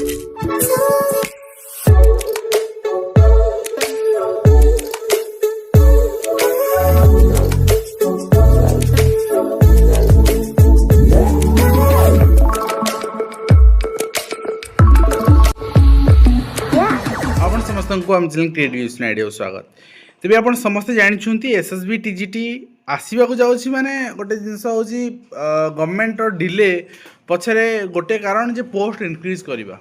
समस्त आम channel creative idea स्वागत। तेज आप समस्ते जानते एसएसबी टीजीटी आसवाक जाऊँगी माने गोटे जिनस हूँ गवर्नमेंट डिले पछरे गोटे कारण जे पोस्ट इनक्रीज करवा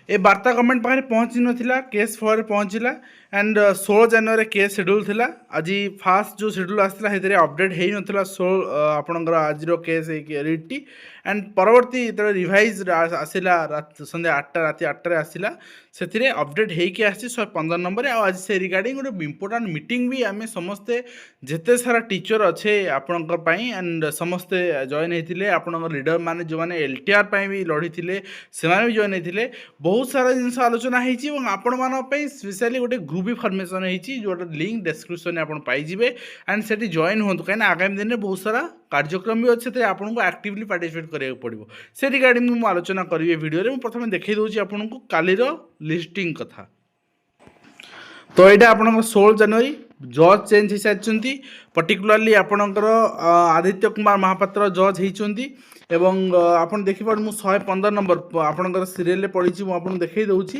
ए वार्ता गवर्नमेंट पाखे पहुँची नाला केस फल पहुँचला एंड 16 जनवरी केस शेड्यूल थिला। आज फास्ट जो शेड्यूल आसला अपडेट हो नाला 16 आपणकर आज केस रिटी एंड परवर्ती जो रिवाइज आसला संध्या 8टा राति 8टारे आसला से अपडेट होगी आसी 115 नंबर। आज से रिगार्डिंग गोटे इम्पोर्टाट मीटिंग भी आम समस्ते जिते सारा टीचर अच्छे आपणकर एंड समस्ते जॉइन होते आपणकर लीडर मैंने जो मैंने एलटीआर भी लड़ी थे से भी जॉइन होते बहुत सारा जिन आलोचना होती आपण मानी स्पेशली गोटे ग्रुप भी फॉर्मेशन होती जो लिंक डिस्क्रिप्शन आप पाइबे एंड से जॉइन हूँ कहीं आगामी दिन में बहुत सारा कार्यक्रम भी अच्छे आपको एक्टिवली पार्टिसिपेट करा पड़ो से रिगार्डिंग मुझे आलोचना करी वीडियो में प्रथम देखी दूसरी आपको कालीर लिस्टिंग कथा। तो यहाँ आप 16 जनवरी जज चेंज हो सारी पर्टिकुलाली आपणकर आदित्य कुमार महापात्र जज होती एवं आपन देखिए मुझे 115 नंबर आपणकर सीरियल पढ़ी मुझे देखई दूसरी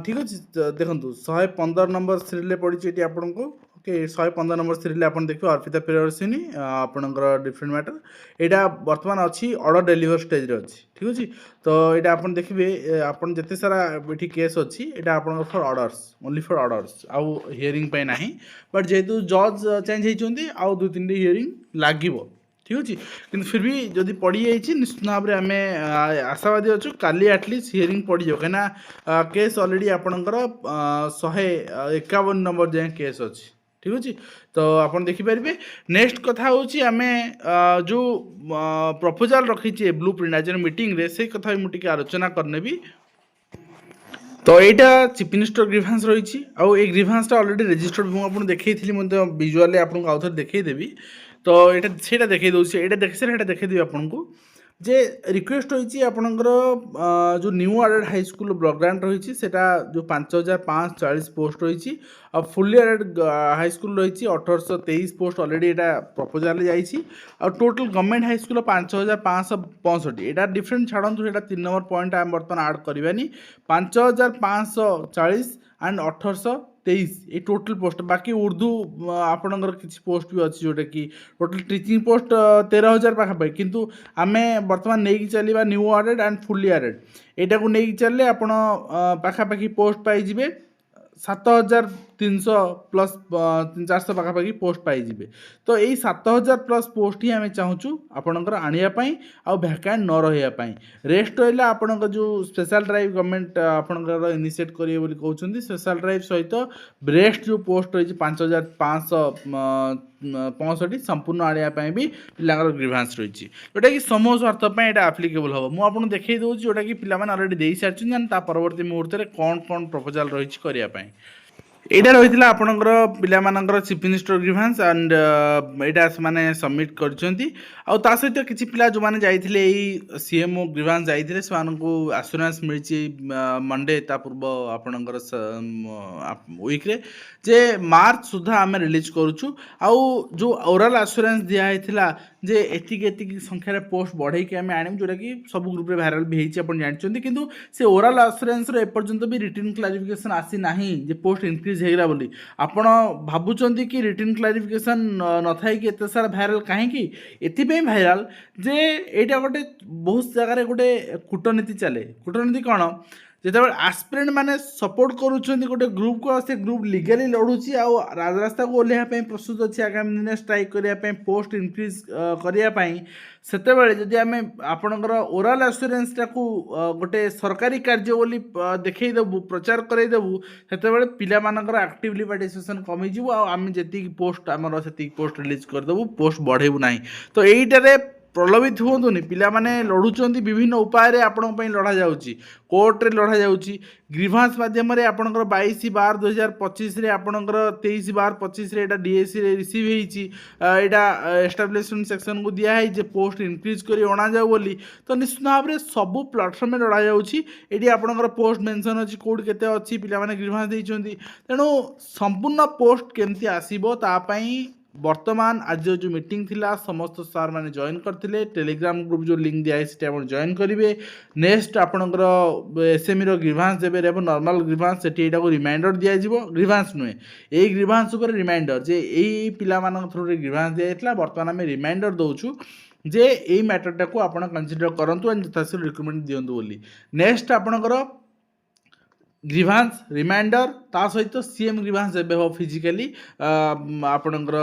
ठीक अच्छे देखो 115 नंबर सीरियल पढ़ी ये आपन को ओके 115 नंबर सीरियल आप देखिए अर्पिता प्रियदर्शिनी आपणकर डिफरेंट मैटर यहाँ बर्तमान अच्छी ऑर्डर डेलीवर स्टेज रे अच्छी ठीक अच्छे। तो यहाँ आप देखिए आप जिते सारा ये केस अच्छी यहाँ आप for orders only for orders आउ हियरिंग पे ना बट जेहेतु जज चेंज होती आउ 2-3 हियरिंग लगे ठीक अच्छे कि फिर भी जदि पड़ी जाइए निश्चित भाव में आम आशावादी अच्छु काली एटलिस्ट हियरिंग पड़ जाओ कहीं केस अलरेडी आपणकर 151 नंबर जाए केस अच्छी ठीक अच्छे। तो आप देखिपारे नेक्स्ट कथा हूँ आम जो प्रपोजाल रखीचे ब्लू प्रिंट आज मीटिंग रे से कथा भी मुझे आलोचना करने भी। तो यहाँ चीफ मिनिस्टर ग्रीभांस रही आउ ग्रीभांसटा अलरेडी रेजिस्टर्ड मुझे देखी विजुआली आपको आउ थे देखईदेवी। तो यहाँ से देखी दूसरी यहाँ देख सारे देखीदेवी आपको जे रिक्वेस्ट होती आपणकर जो new aided high school block grant रही जो 5540 पोस्ट रही और फुली एडेड हाई स्कूल रही 1823 पोस्ट अलरेडी यहाँ प्रपोजाल जाइए और टोटल गवर्नमेंट हाई स्कूल 5565 यहाँ डिफरेंट छाड़ू यहाँ 3 नंबर पॉइंट आम बर्तमान आड करवानी 5540 एंड 1823 ये टोटल पोस्ट बाकी उर्दू आपणकर किसी पोस्ट भी अच्छी जोटा कि टोटल टीचिंग पोस्ट 13,000 पाखापाखि किंतु आम बर्तमान नहीं चलवा new aided and fully aided यहाँ को नहीं चलने आप पाखापाखि पोस्ट पाइबे 7,300 प्लस 400 पाखापाखि पोस्ट पाइबे। तो यही 7,000 प्लस पोस्ट ही आम चाहूँ आपणकर आने आउ भैकेंट न रही रेस्ट रहा आपणकर जो स्पेशल ड्राइव गवर्नमेंट आपणकर इनिशिएट करेंगे कहते स्पेशल ड्राइव सहित रेस्ट जो पोस्ट रही 5,565 संपूर्ण आने भी पिलांर ग्रीभांस रही जोटा कि समूह स्वार्थ यहाँ आप्लिकेबल हम मुझे देखई दूसरी जोटा कि पिलाने अलरेडी दे सारी परवर्ती मुहूर्त में कौन कौन प्रपोजाल रही करने यहाँ रही है आपणकर पिलामानकर चीफ मिनिस्टर ग्रीभांस एंड यहाँ से सबमिट कर सहित किसी पिला जो मैंने जाइए सीएमओ ग्रीभांस जाइए से आश्योरेंस मिली मंडे ता पूर्व आपणकर वीक्रे जे मार्च सुधा आम रिलीज करुचु आउ जो ओराल आश्योरेंस दिखाई जे एतिक संख्यार पोस्ट बढ़े आम आनमु जोटा कि सब ग्रुप रे भाइराल भी होती जानते किंतु से ओराल आश्योरेंस एपर्यंत भी रिटर्न क्लारिफिकेशन आसी नाही जे पोस्ट इनक्रीज होगा बोली आपण भावुं कि रिटर्न क्लारिफिकेशन न था कि एत सारा भाइराल कहीं एथि भाइराल जे यहाँ गोटे बहुत जगार गोटे कूटनीति चले कूटनीति कौन जिते आस्पिरेंट मैंने सपोर्ट करुँच गोटे ग्रुप को से ग्रुप लिगली लड़ुची आउ राजरास्ता को ओह्लैया प्रस्तुत अच्छे आगामी दिन स्ट्राइक करने पोस्ट इनक्रीज करने से जदि आम आपणकर ओराल आश्योरेंस टाकू गोटे सरकारी कार्य बोली देखईदेबू प्रचार करईदेबू से पिलामानकर एक्टिवली पार्टिसिपेशन कमिजो आम जी पोस्ट आमर से पोस्ट रिलीज करदेबू पोस्ट बढ़ेबू ना। तो यहीटारे प्रलोभित हुँतुनि पिलामाने लड़ुचंती विभिन्न उपाय आपण लड़ा जाउची कोर्ट रे लड़ा जाउची ग्रीभांस माध्यम रे आपणकर 22/12/2025 रे आपणकर 23/25 रे एटा डीएससी रे रिसीव हेची एटा एस्टाब्लिशमेंट सेक्शन को दिया है जे पोस्ट इंक्रीज करी अणा जाऊ बोली तो निश्चित भाव में सबू प्लाटफर्म में लड़ा जाउची एटी आपणकर पोस्ट मेंशन अछि कोड केते अछि पिला माने ग्रीभांस देइचंती तेणु संपूर्ण पोस्ट केमती आसीबो ता पई वर्तमान आज जो मीटिंग थिला समस्त सार मैंने जॉइन करते टेलीग्राम ग्रुप जो लिंक दिया है आप जॉइन करेंगे नेक्स्ट आपणकर एसएमई रो ग्रीभांस देवे नॉर्मल ग्रीभांस से रिमाइंडर दिज्व ग्रीभांस नुहे यही ग्रीभांस उपर रिमाइंडर जे यही पिला थ्रू ग्रीभांस दिया बर्तमान आम रिमाइंडर दौचु जे यही मैटरटा को आप कनसीडर करूँ एंड यथाशीघ्र रिक्रुटमेंट दिंतु बोली नेक्स्ट आपणकर ग्रीभांस रिमाइंडर ता सहित सीएम ग्रीभांस देवे हम फिजिकाली आपणकर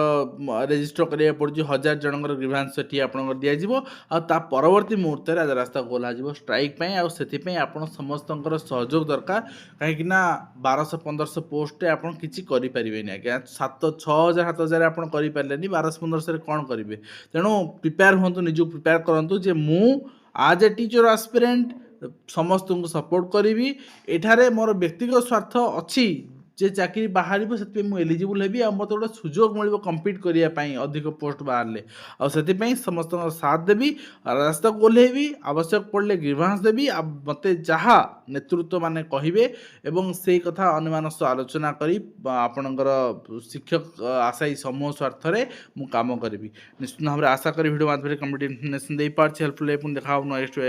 रेजिस्टर करा पड़ी 1000 जनकर ग्रीभांस से आपंकर दिज्व आ परवर्ती मुहूर्त आज रास्ता खोल स्ट्राइक से आप समस्त सहयोग दरकार कहीं 1200-1500 पोस्ट आप किसी करें आज्ञा 6,000 7,000 आप करें 1200-1500 कौन करेंगे तेणु प्रिपेयर हूँ निज प्रिपेयर करूँ जे मु आज ए टीचर आस्पिरेंट समस्त को सपोर्ट करी एठारे मोर व्यक्तिगत स्वार्थ अच्छी जे चाकरी बाहर से एलिजिबल हेबी आ मत गोटे सुजोग मिल कम्पीट करने अधिक पोस्ट बाहर आउ समस्त साथ देवी रास्ता को ओह्लैबी आवश्यक पड़े ग्रीभांस देवी आ मत जहाँ नेतृत्व माने कहे एवं से कथा अन्य सह आलोचना करी आपणकर शिक्षक आशायी समूह स्वार्थ मु काम करी निश्चित भाव में आशा करी वीडियो माध्यम कम्प्लीट इन्फर्मेशन दे पार्छ हेल्पफुल पुणी देखा नेक्स्ट